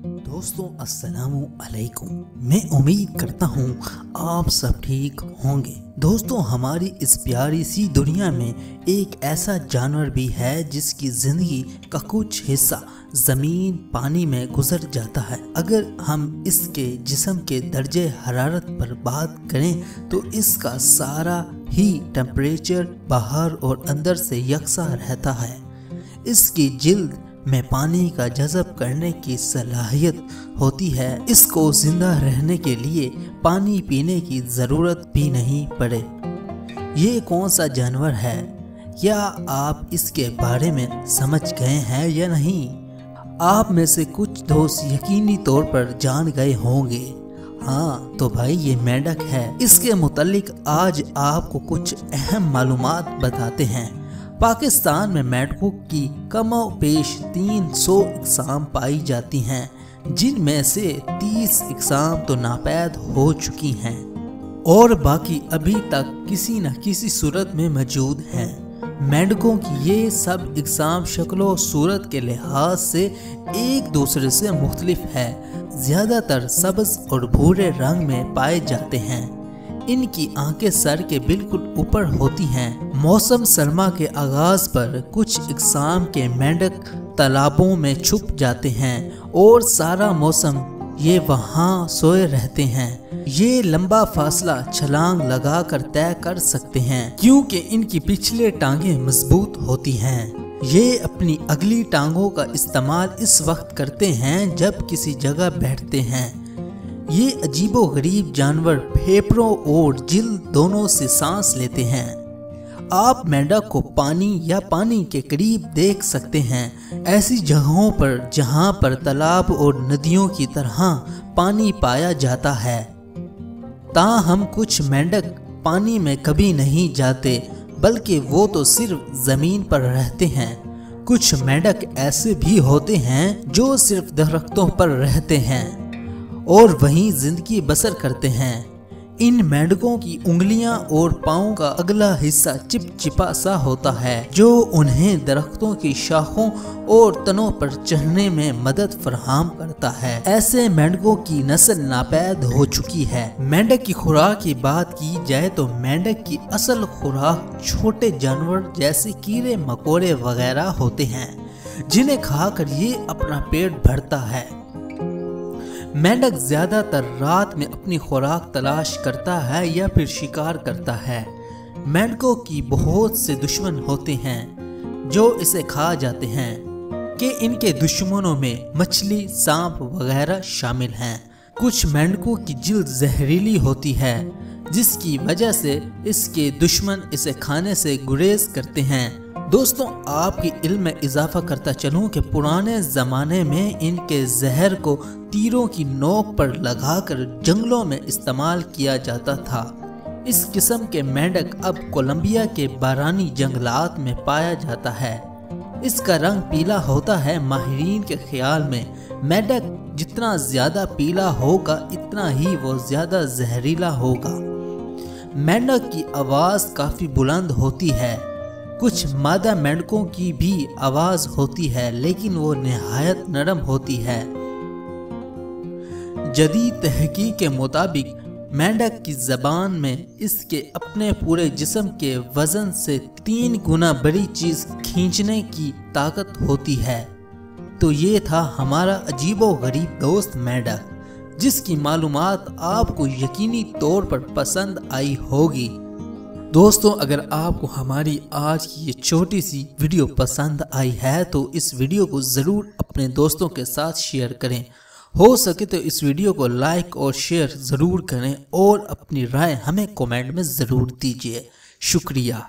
दोस्तों अस्सलामु अलैकुम। मैं उम्मीद करता हूँ आप सब ठीक होंगे। दोस्तों हमारी इस प्यारी सी दुनिया में एक ऐसा जानवर भी है जिसकी जिंदगी का कुछ हिस्सा जमीन पानी में गुजर जाता है। अगर हम इसके जिस्म के दर्जे हरारत पर बात करें तो इसका सारा ही टेम्परेचर बाहर और अंदर से यकसा रहता है। इसकी जिल्द में पानी का जज़ब करने की सलाहियत होती है। इसको जिंदा रहने के लिए पानी पीने की ज़रूरत भी नहीं पड़े। ये कौन सा जानवर है, क्या आप इसके बारे में समझ गए हैं या नहीं? आप में से कुछ दोस्त यकीनी तौर पर जान गए होंगे। हाँ तो भाई ये मेंढक है। इसके मुतालिक आज आपको कुछ अहम मालूमात बताते हैं। पाकिस्तान में मेंढकों की कमोबेश 300 इकसाम पाई जाती हैं, जिनमें से 30 इकसाम तो नापैद हो चुकी हैं और बाकी अभी तक किसी न किसी सूरत में मौजूद हैं। मेंढकों की ये सब इकसाम शक्लो सूरत के लिहाज से एक दूसरे से मुख्तलिफ है। ज्यादातर सब्ज और भूरे रंग में पाए जाते हैं। इनकी आंखें सर के बिल्कुल ऊपर होती हैं। मौसम सरमा के आगाज पर कुछ इकसाम के मेंढक तालाबों में छुप जाते हैं और सारा मौसम ये वहाँ सोए रहते हैं। ये लंबा फासला छलांग लगाकर तय कर सकते हैं क्योंकि इनकी पिछले टांगें मजबूत होती हैं। ये अपनी अगली टांगों का इस्तेमाल इस वक्त करते हैं जब किसी जगह बैठते हैं। ये अजीबो गरीब जानवर फेफड़ों और जिल्द दोनों से सांस लेते हैं। आप मेंढक को पानी या पानी के करीब देख सकते हैं, ऐसी जगहों पर जहां पर तालाब और नदियों की तरह पानी पाया जाता है। ताहम कुछ मेंढक पानी में कभी नहीं जाते, बल्कि वो तो सिर्फ जमीन पर रहते हैं। कुछ मेंढक ऐसे भी होते हैं जो सिर्फ दरख्तों पर रहते हैं और वहीं जिंदगी बसर करते हैं। इन मेंढकों की उंगलियां और पाँव का अगला हिस्सा चिपचिपा सा होता है जो उन्हें दरख्तों की शाखों और तनों पर चढ़ने में मदद फराहम करता है। ऐसे मेंढकों की नस्ल नापैद हो चुकी है। मेंढक की खुराक की बात की जाए तो मेंढक की असल खुराक छोटे जानवर जैसे कीड़े मकोड़े वगैरह होते हैं, जिन्हें खाकर ये अपना पेट भरता है। मेंढक ज्यादातर रात में अपनी खुराक तलाश करता है या फिर शिकार करता है। मेंढकों की बहुत से दुश्मन होते हैं जो इसे खा जाते हैं कि इनके दुश्मनों में मछली, सांप वगैरह शामिल हैं। कुछ मेंढकों की जिल्द जहरीली होती है जिसकी वजह से इसके दुश्मन इसे खाने से गुरेज करते हैं। दोस्तों आपकी इल्म में इजाफा करता चलूं कि पुराने ज़माने में इनके जहर को तीरों की नोक पर लगाकर जंगलों में इस्तेमाल किया जाता था। इस किस्म के मेंढक अब कोलंबिया के बारानी जंगलात में पाया जाता है। इसका रंग पीला होता है। माहिरीन के ख्याल में मेंढक जितना ज्यादा पीला होगा इतना ही वो ज्यादा जहरीला होगा। मेंढक की आवाज़ काफ़ी बुलंद होती है। कुछ मादा मेंढकों की भी आवाज होती है लेकिन वो निहायत नरम होती है। जदीद तहकीक के मुताबिक मेंढक की जबान में इसके अपने पूरे जिस्म के वजन से 3 गुना बड़ी चीज खींचने की ताकत होती है। तो ये था हमारा अजीबो गरीब दोस्त मेंढक, जिसकी मालूमात आपको यकीनी तौर पर पसंद आई होगी। दोस्तों अगर आपको हमारी आज की ये छोटी सी वीडियो पसंद आई है तो इस वीडियो को ज़रूर अपने दोस्तों के साथ शेयर करें। हो सके तो इस वीडियो को लाइक और शेयर ज़रूर करें और अपनी राय हमें कमेंट में ज़रूर दीजिए। शुक्रिया।